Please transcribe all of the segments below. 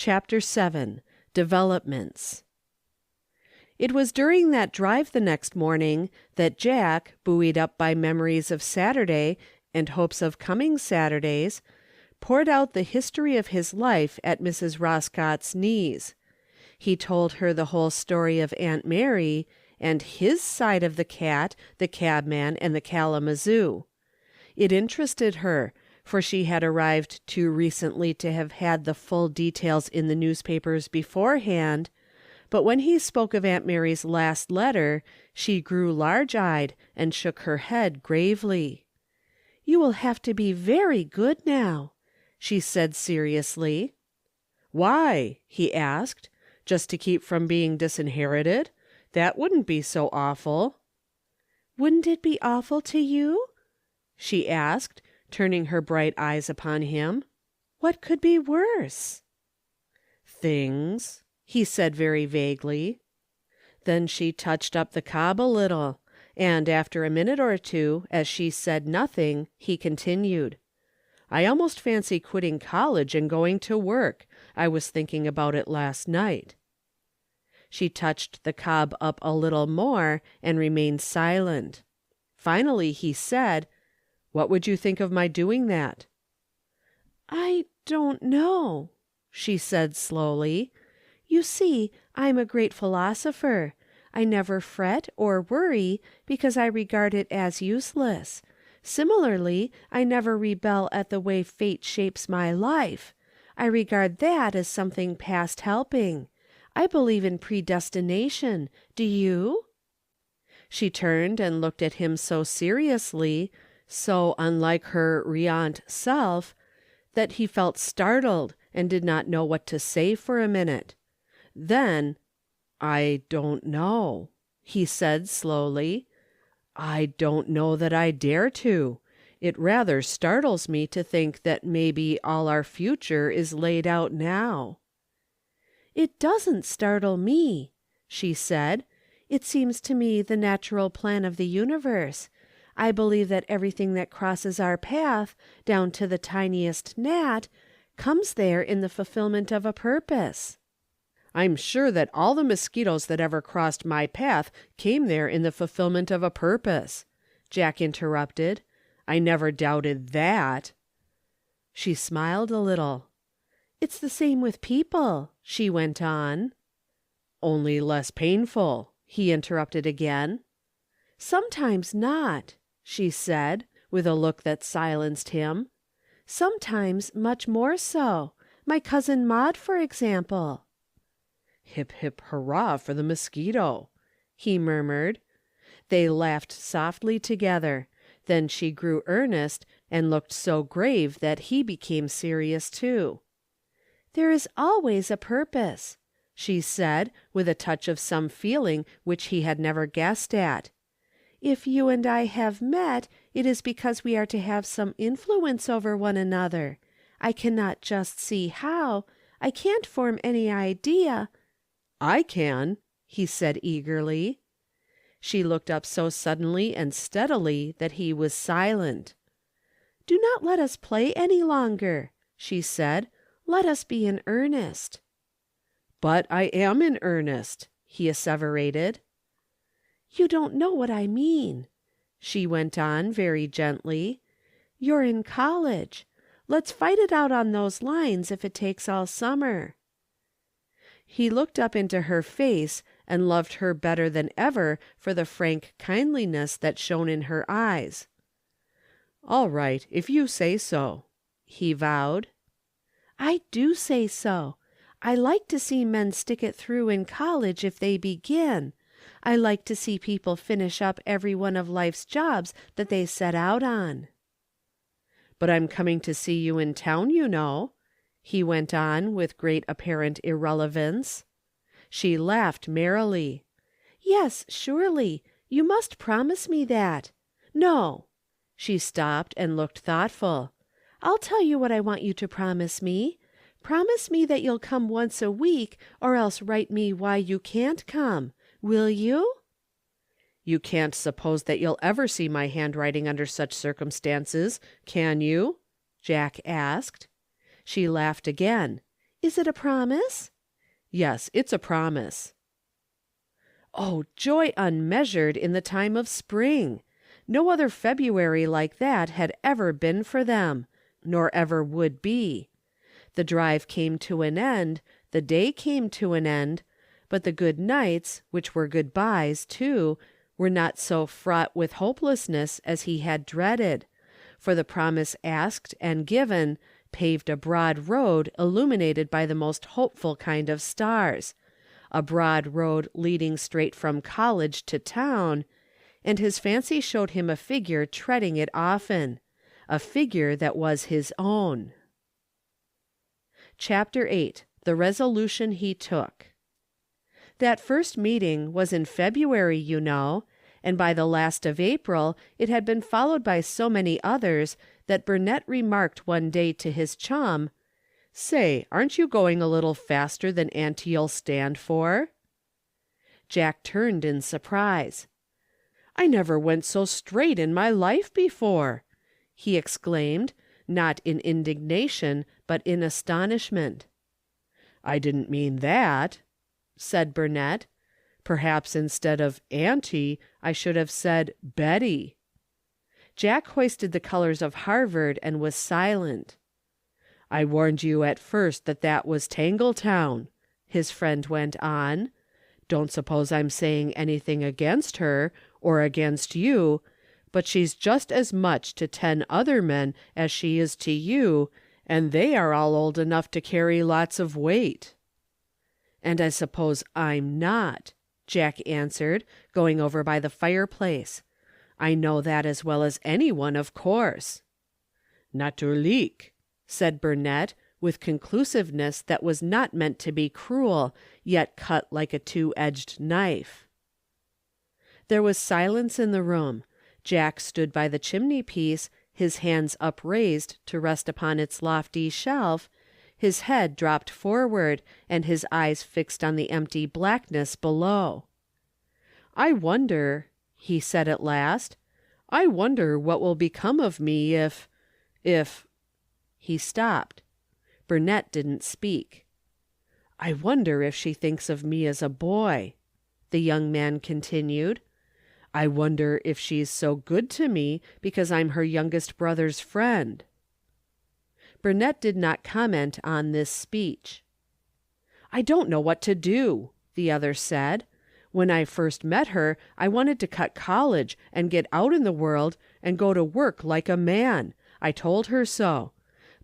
Chapter 7 Developments It was during that drive the next morning that Jack, buoyed up by memories of Saturday and hopes of coming Saturdays, poured out the history of his life at Mrs. Roscott's knees. He told her the whole story of Aunt Mary, and his side of the cat, the cabman, and the Kalamazoo. It interested her, for she had arrived too recently to have had the full details in the newspapers beforehand, but when he spoke of Aunt Mary's last letter, she grew large-eyed and shook her head gravely. "You will have to be very good now," she said seriously. "Why?" he asked. "Just to keep from being disinherited? That wouldn't be so awful." "Wouldn't it be awful to you?" she asked, turning her bright eyes upon him. "What could be worse?" "Things," he said very vaguely. Then she touched up the cob a little, and after a minute or two, as she said nothing, he continued. "I almost fancy quitting college and going to work. I was thinking about it last night." She touched the cob up a little more and remained silent. Finally he said, "What would you think of my doing that?" "I don't know," she said slowly. "You see, I'm a great philosopher. I never fret or worry because I regard it as useless. Similarly, I never rebel at the way fate shapes my life. I regard that as something past helping. I believe in predestination. Do you?" She turned and looked at him so seriously, so unlike her riant self, that he felt startled and did not know what to say for a minute. Then, "I don't know," he said slowly. "I don't know that I dare to. It rather startles me to think that maybe all our future is laid out now." "It doesn't startle me," she said. "It seems to me the natural plan of the universe. I believe that everything that crosses our path, down to the tiniest gnat, comes there in the fulfillment of a purpose." "I'm sure that all the mosquitoes that ever crossed my path came there in the fulfillment of a purpose," Jack interrupted. "I never doubted that." She smiled a little. "It's the same with people," she went on. "Only less painful," he interrupted again. "Sometimes not," she said, with a look that silenced him. "Sometimes much more so. My cousin Maud, for example." "Hip, hip, hurrah for the mosquito," he murmured. They laughed softly together. Then she grew earnest and looked so grave that he became serious too. "There is always a purpose," she said, with a touch of some feeling which he had never guessed at. "If you and I have met, it is because we are to have some influence over one another. I cannot just see how. I can't form any idea—" "I can," he said eagerly. She looked up so suddenly and steadily that he was silent. "Do not let us play any longer," she said. "Let us be in earnest." "But I am in earnest," he asseverated. "You don't know what I mean," she went on very gently. "You're in college. Let's fight it out on those lines if it takes all summer." He looked up into her face and loved her better than ever for the frank kindliness that shone in her eyes. "All right, if you say so," he vowed. "I do say so. I like to see men stick it through in college if they begin. I like to see people finish up every one of life's jobs that they set out on." "But I'm coming to see you in town, you know," he went on with great apparent irrelevance. She laughed merrily. "Yes, surely. You must promise me that. No." She stopped and looked thoughtful. "I'll tell you what I want you to promise me. Promise me that you'll come once a week, or else write me why you can't come. Will you?" "You can't suppose that you'll ever see my handwriting under such circumstances, can you?" Jack asked. She laughed again. Is it a promise? Yes, it's a promise. Oh, joy unmeasured in the time of spring! No other February like that had ever been for them, nor ever would be. The drive came to an end, the day came to an end, but the good nights, which were good-byes, too, were not so fraught with hopelessness as he had dreaded, for the promise asked and given paved a broad road illuminated by the most hopeful kind of stars, a broad road leading straight from college to town, and his fancy showed him a figure treading it often, a figure that was his own. Chapter 8. The Resolution He Took. That first meeting was in February, you know, and by the last of April it had been followed by so many others that Burnett remarked one day to his chum, "Say, aren't you going a little faster than Auntie'll stand for?" Jack turned in surprise. "I never went so straight in my life before," he exclaimed, not in indignation, but in astonishment. "I didn't mean that," said Burnett. "Perhaps instead of Auntie, I should have said Betty." Jack hoisted the colors of Harvard and was silent. "I warned you at first that was Tangletown," his friend went on. "Don't suppose I'm saying anything against her, or against you, but she's just as much to 10 other men as she is to you, and they are all old enough to carry lots of weight." "And I suppose I'm not," Jack answered, going over by the fireplace. "I know that as well as anyone, of course." "Natürlich," said Burnett, with conclusiveness that was not meant to be cruel, yet cut like a two-edged knife. There was silence in the room. Jack stood by the chimney-piece, his hands upraised to rest upon its lofty shelf, his head dropped forward, and his eyes fixed on the empty blackness below. "I wonder," he said at last, "I wonder what will become of me if He stopped. Burnett didn't speak. "I wonder if she thinks of me as a boy," the young man continued. "I wonder if she's so good to me because I'm her youngest brother's friend." Burnett did not comment on this speech. "I don't know what to do," the other said. "When I first met her, I wanted to cut college and get out in the world and go to work like a man. I told her so.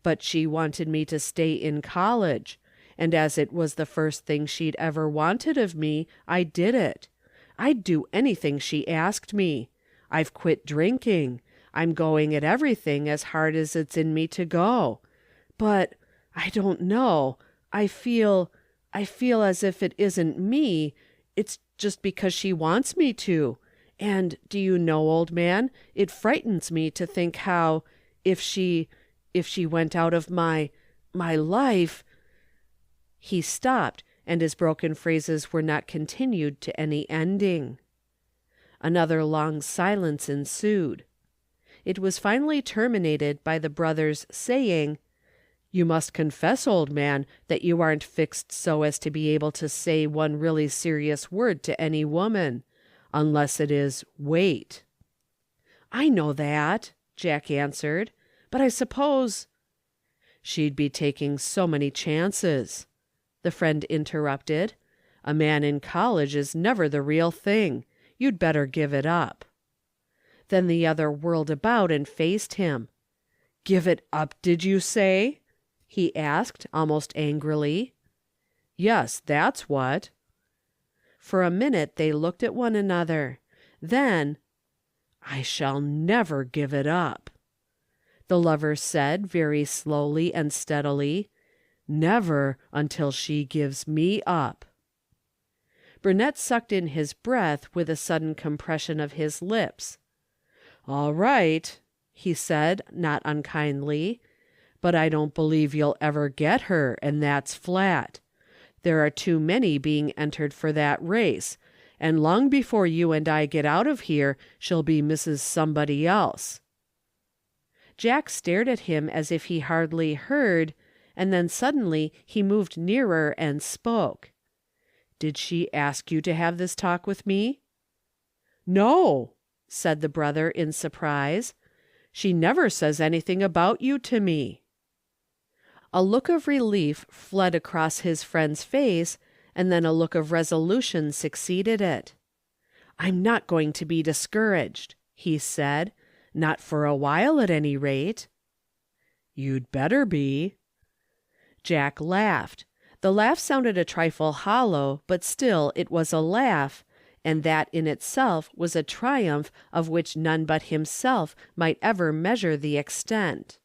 But she wanted me to stay in college, and as it was the first thing she'd ever wanted of me, I did it. I'd do anything she asked me. I've quit drinking. I'm going at everything as hard as it's in me to go. But I don't know. I feel as if it isn't me. It's just because she wants me to. And do you know, old man, it frightens me to think how, if she went out of my life." He stopped, and his broken phrases were not continued to any ending. Another long silence ensued. It was finally terminated by the brother's saying, "You must confess, old man, that you aren't fixed so as to be able to say one really serious word to any woman, unless it is wait." "I know that," Jack answered, "but I suppose—" "She'd be taking so many chances," the friend interrupted. "A man in college is never the real thing. You'd better give it up." Then the other whirled about and faced him. "Give it up, did you say?" he asked, almost angrily. "Yes, that's what." For a minute they looked at one another. Then, "I shall never give it up," the lover said very slowly and steadily. "Never until she gives me up." Burnett sucked in his breath with a sudden compression of his lips. "All right," he said, not unkindly. "But I don't believe you'll ever get her, and that's flat. There are too many being entered for that race, and long before you and I get out of here, she'll be Mrs. Somebody else." Jack stared at him as if he hardly heard, and then suddenly he moved nearer and spoke. "Did she ask you to have this talk with me?" "No," said the brother in surprise. "She never says anything about you to me." A look of relief fled across his friend's face, and then a look of resolution succeeded it. "I'm not going to be discouraged," he said. "Not for a while at any rate." "You'd better be." Jack laughed. The laugh sounded a trifle hollow, but still it was a laugh, and that in itself was a triumph of which none but himself might ever measure the extent.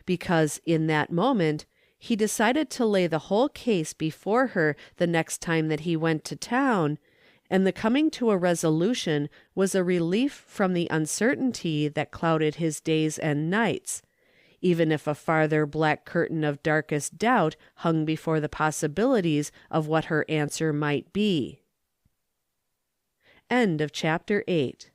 Because in that moment he decided to lay the whole case before her the next time that he went to town, and the coming to a resolution was a relief from the uncertainty that clouded his days and nights, even if a farther black curtain of darkest doubt hung before the possibilities of what her answer might be. End of chapter 8.